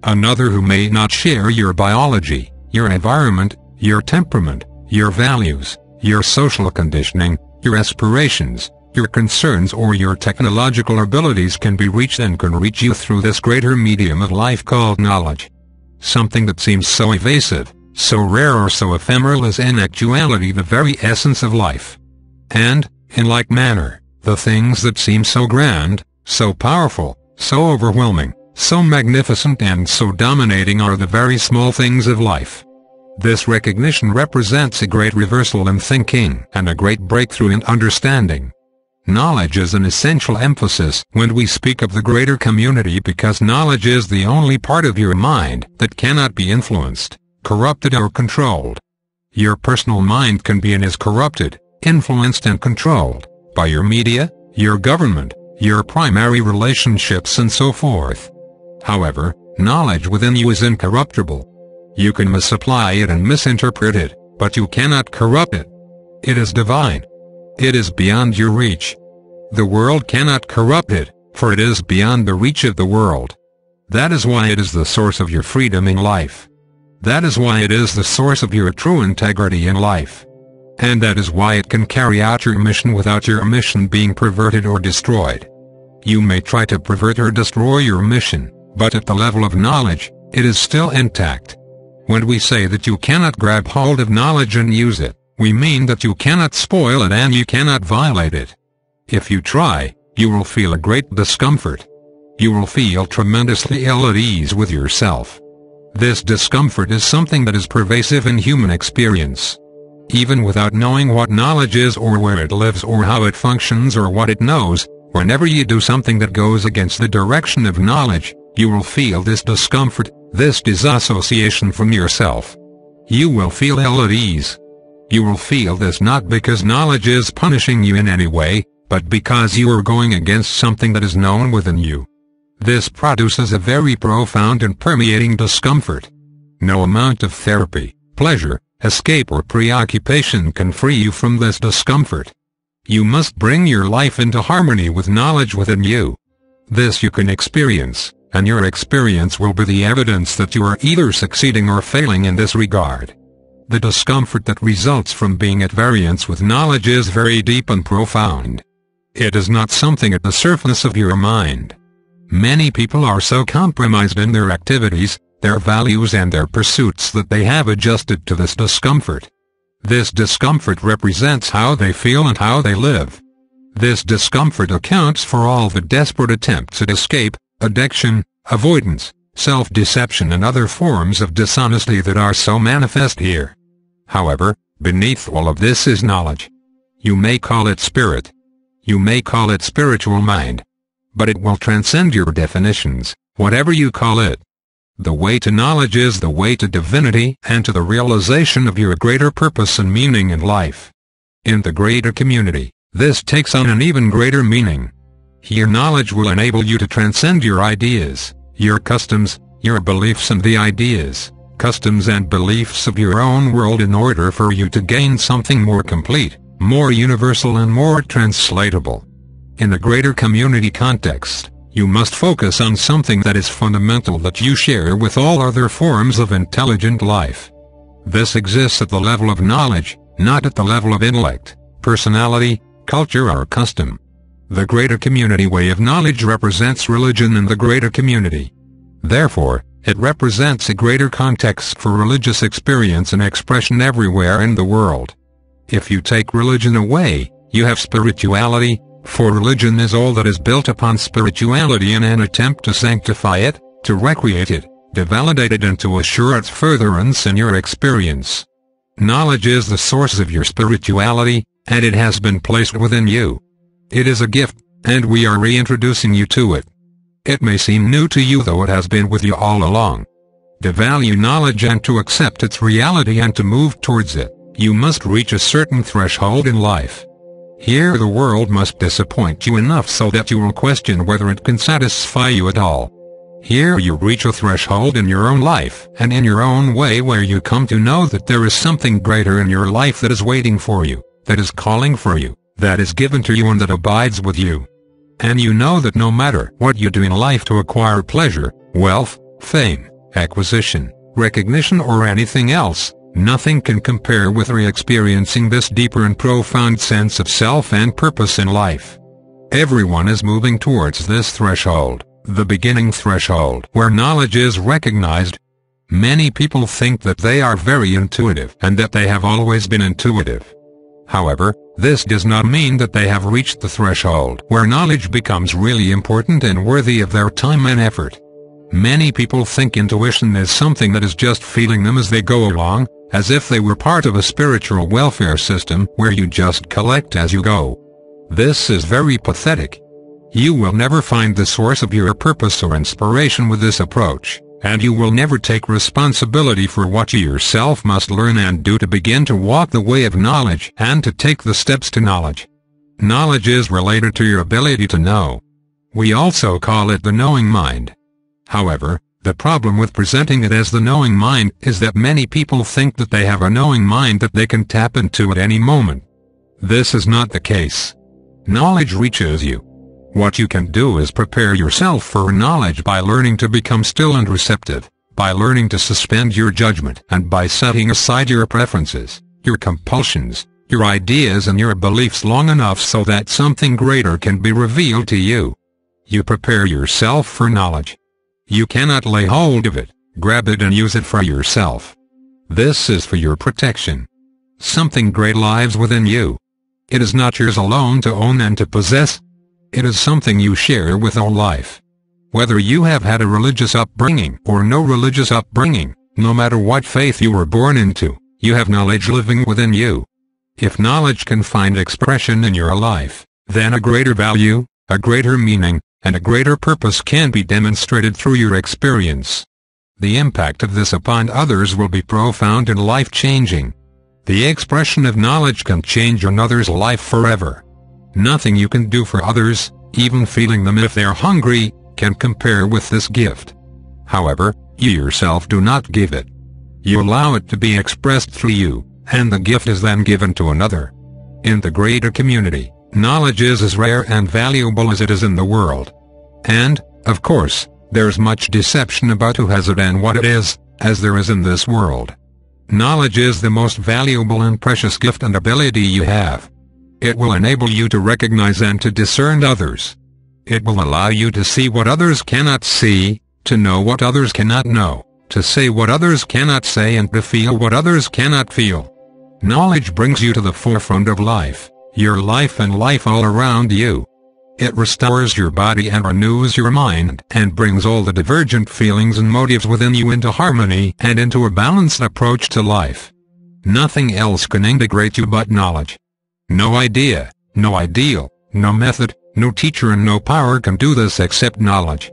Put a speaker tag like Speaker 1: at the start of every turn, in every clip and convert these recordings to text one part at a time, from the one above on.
Speaker 1: Another who may not share your biology, your environment, your temperament, your values, your social conditioning, your aspirations, your concerns or your technological abilities can be reached and can reach you through this greater medium of life called knowledge. Something that seems so evasive, so rare or so ephemeral is in actuality the very essence of life. And, in like manner, the things that seem so grand, so powerful, so overwhelming, so magnificent and so dominating are the very small things of life. This recognition represents a great reversal in thinking and a great breakthrough in understanding. Knowledge is an essential emphasis when we speak of the greater community because knowledge is the only part of your mind that cannot be influenced, corrupted or controlled. Your personal mind can be and is corrupted, influenced and controlled by your media, your government, your primary relationships and so forth. However, knowledge within you is incorruptible. You can misapply it and misinterpret it, but you cannot corrupt it. It is divine. It is beyond your reach. The world cannot corrupt it, for it is beyond the reach of the world. That is why it is the source of your freedom in life. That is why it is the source of your true integrity in life. And that is why it can carry out your mission without your mission being perverted or destroyed. You may try to pervert or destroy your mission, but at the level of knowledge, it is still intact. When we say that you cannot grab hold of knowledge and use it, we mean that you cannot spoil it and you cannot violate it. If you try, you will feel a great discomfort. You will feel tremendously ill at ease with yourself. This discomfort is something that is pervasive in human experience. Even without knowing what knowledge is or where it lives or how it functions or what it knows, whenever you do something that goes against the direction of knowledge, you will feel this discomfort, this disassociation from yourself. You will feel ill at ease. You will feel this not because knowledge is punishing you in any way, but because you are going against something that is known within you. This produces a very profound and permeating discomfort. No amount of therapy, pleasure, escape or preoccupation can free you from this discomfort. You must bring your life into harmony with knowledge within you. This you can experience, and your experience will be the evidence that you are either succeeding or failing in this regard. The discomfort that results from being at variance with knowledge is very deep and profound. It is not something at the surface of your mind. Many people are so compromised in their activities, their values and their pursuits that they have adjusted to this discomfort. This discomfort represents how they feel and how they live. This discomfort accounts for all the desperate attempts at escape, addiction, avoidance, self-deception and other forms of dishonesty that are so manifest here. However, beneath all of this is knowledge. You may call it spirit. You may call it spiritual mind. But it will transcend your definitions, whatever you call it. The way to knowledge is the way to divinity and to the realization of your greater purpose and meaning in life. In the greater community, this takes on an even greater meaning. Here knowledge will enable you to transcend your ideas, your customs, your beliefs and the ideas, customs and beliefs of your own world in order for you to gain something more complete, more universal and more translatable. In the greater community context, you must focus on something that is fundamental that you share with all other forms of intelligent life. This exists at the level of knowledge, not at the level of intellect, personality, culture or custom. The greater community way of knowledge represents religion in the greater community. Therefore, it represents a greater context for religious experience and expression everywhere in the world. If you take religion away, you have spirituality, for religion is all that is built upon spirituality in an attempt to sanctify it, to recreate it, to validate it and to assure its furtherance in your experience. Knowledge is the source of your spirituality, and it has been placed within you. It is a gift, and we are reintroducing you to it. It may seem new to you though it has been with you all along. To value knowledge and to accept its reality and to move towards it, you must reach a certain threshold in life. Here the world must disappoint you enough so that you will question whether it can satisfy you at all. Here you reach a threshold in your own life and in your own way where you come to know that there is something greater in your life that is waiting for you, that is calling for you, that is given to you and that abides with you. And you know that no matter what you do in life to acquire pleasure, wealth, fame, acquisition, recognition or anything else. Nothing can compare with re-experiencing this deeper and profound sense of self and purpose in life. Everyone is moving towards this threshold, the beginning threshold where knowledge is recognized. Many people think that they are very intuitive and that they have always been intuitive. However, this does not mean that they have reached the threshold where knowledge becomes really important and worthy of their time and effort. Many people think intuition is something that is just feeling them as they go along, as if they were part of a spiritual welfare system where you just collect as you go. This is very pathetic. You will never find the source of your purpose or inspiration with this approach, and you will never take responsibility for what you yourself must learn and do to begin to walk the way of knowledge and to take the steps to knowledge. Knowledge is related to your ability to know. We also call it the knowing mind. However, the problem with presenting it as the knowing mind is that many people think that they have a knowing mind that they can tap into at any moment. This is not the case. Knowledge reaches you. What you can do is prepare yourself for knowledge by learning to become still and receptive, by learning to suspend your judgment, and by setting aside your preferences, your compulsions, your ideas and your beliefs long enough so that something greater can be revealed to you. You prepare yourself for knowledge. You cannot lay hold of it, grab it and use it for yourself. This is for your protection. Something great lies within you. It is not yours alone to own and to possess. It is something you share with all life. Whether you have had a religious upbringing or no religious upbringing, no matter what faith you were born into, you have knowledge living within you. If knowledge can find expression in your life, then a greater value, a greater meaning, and a greater purpose can be demonstrated through your experience. The impact of this upon others will be profound and life-changing. The expression of knowledge can change another's life forever. Nothing you can do for others, even feeding them if they're hungry, can compare with this gift. However, you yourself do not give it. You allow it to be expressed through you, and the gift is then given to another. In the greater community, knowledge is as rare and valuable as it is in the world. And, of course, there's much deception about who has it and what it is, as there is in this world. Knowledge is the most valuable and precious gift and ability you have. It will enable you to recognize and to discern others. It will allow you to see what others cannot see, to know what others cannot know, to say what others cannot say and to feel what others cannot feel. Knowledge brings you to the forefront of life, your life and life all around you. It restores your body and renews your mind and brings all the divergent feelings and motives within you into harmony and into a balanced approach to life. Nothing else can integrate you but knowledge. No idea, no ideal, no method, no teacher and no power can do this except knowledge.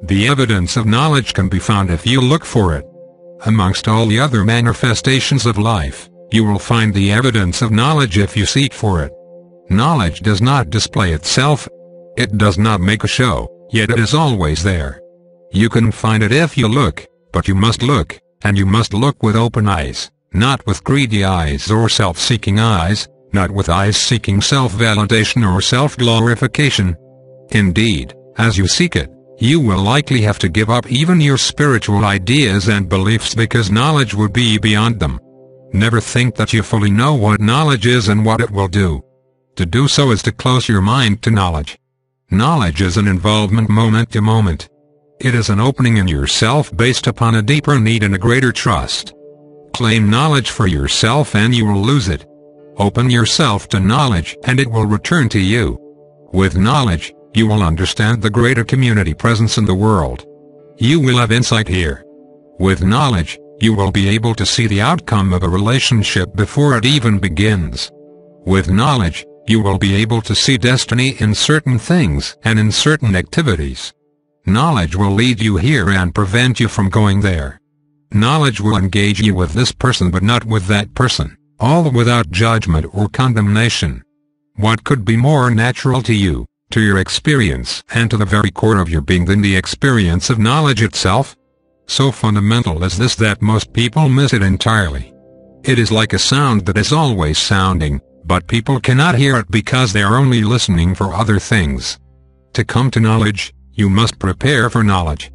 Speaker 1: The evidence of knowledge can be found if you look for it. Amongst all the other manifestations of life, you will find the evidence of knowledge if you seek for it. Knowledge does not display itself. It does not make a show, yet it is always there. You can find it if you look, but you must look, and you must look with open eyes, not with greedy eyes or self-seeking eyes, not with eyes seeking self-validation or self-glorification. Indeed, as you seek it, you will likely have to give up even your spiritual ideas and beliefs because knowledge will be beyond them. Never think that you fully know what knowledge is and what it will do. To do so is to close your mind to knowledge. Knowledge is an involvement moment to moment. It is an opening in yourself based upon a deeper need and a greater trust. Claim knowledge for yourself and you will lose it. Open yourself to knowledge and it will return to you. With knowledge, you will understand the greater community presence in the world. You will have insight here. With knowledge, you will be able to see the outcome of a relationship before it even begins. With knowledge, you will be able to see destiny in certain things and in certain activities. Knowledge will lead you here and prevent you from going there. Knowledge will engage you with this person but not with that person, all without judgment or condemnation. What could be more natural to you, to your experience and to the very core of your being than the experience of knowledge itself? So fundamental is this that most people miss it entirely. It is like a sound that is always sounding, but people cannot hear it because they are only listening for other things. To come to knowledge, you must prepare for knowledge.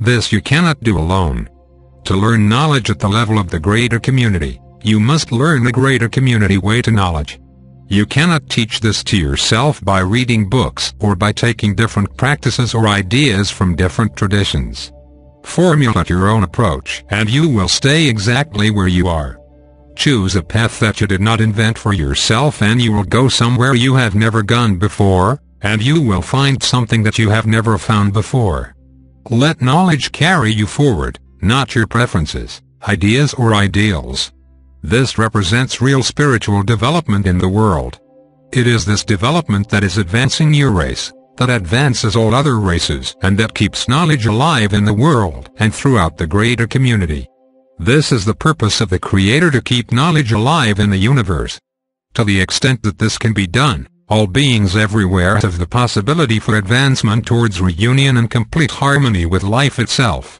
Speaker 1: This you cannot do alone. To learn knowledge at the level of the greater community, you must learn the greater community way to knowledge. You cannot teach this to yourself by reading books or by taking different practices or ideas from different traditions. Formulate your own approach and you will stay exactly where you are. Choose a path that you did not invent for yourself and you will go somewhere you have never gone before, and you will find something that you have never found before. Let knowledge carry you forward, not your preferences, ideas or ideals. This represents real spiritual development in the world. It is this development that is advancing your race, that advances all other races, and that keeps knowledge alive in the world and throughout the greater community. This is the purpose of the Creator, to keep knowledge alive in the universe. To the extent that this can be done, all beings everywhere have the possibility for advancement towards reunion and complete harmony with life itself.